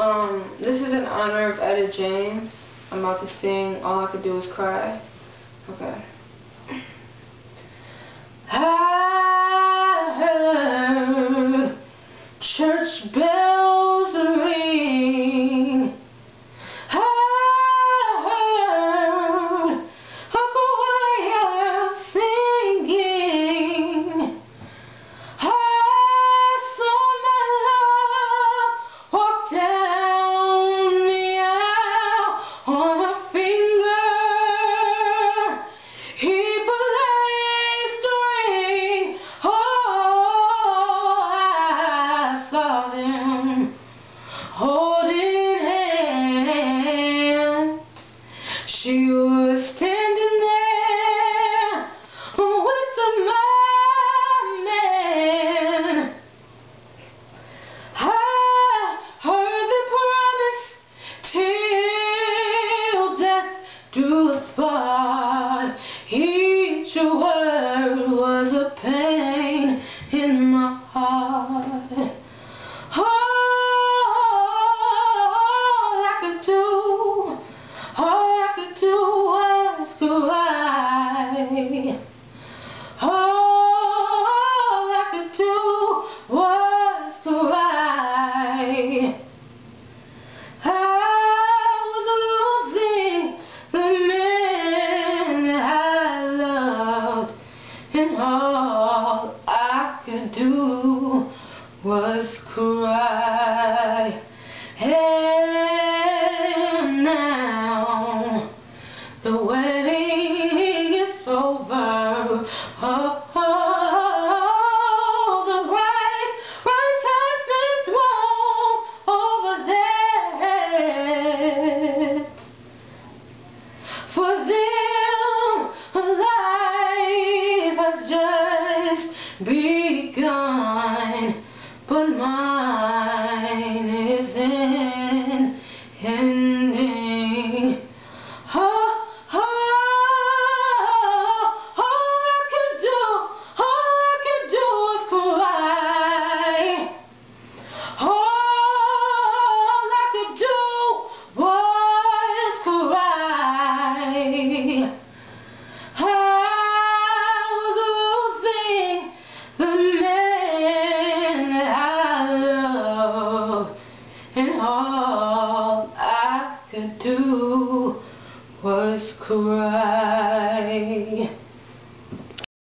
This is in honor of Etta James. I'm about to sing All I Could Do Was Cry. Okay. I heard church bells ring. I heard a choir singing. I saw my love walk down the aisle on a finger. He placed a ring. Oh, I saw them holding hands. She was standing there with my man. I heard the promise till death do us part. Each word was a pain in my heart. All I could do was cry. All I could do was cry. I was losing the man that I loved, and all I could do was cry. And now the wedding is over. The bride's husband's roll over there. For them, life has just begun, but mine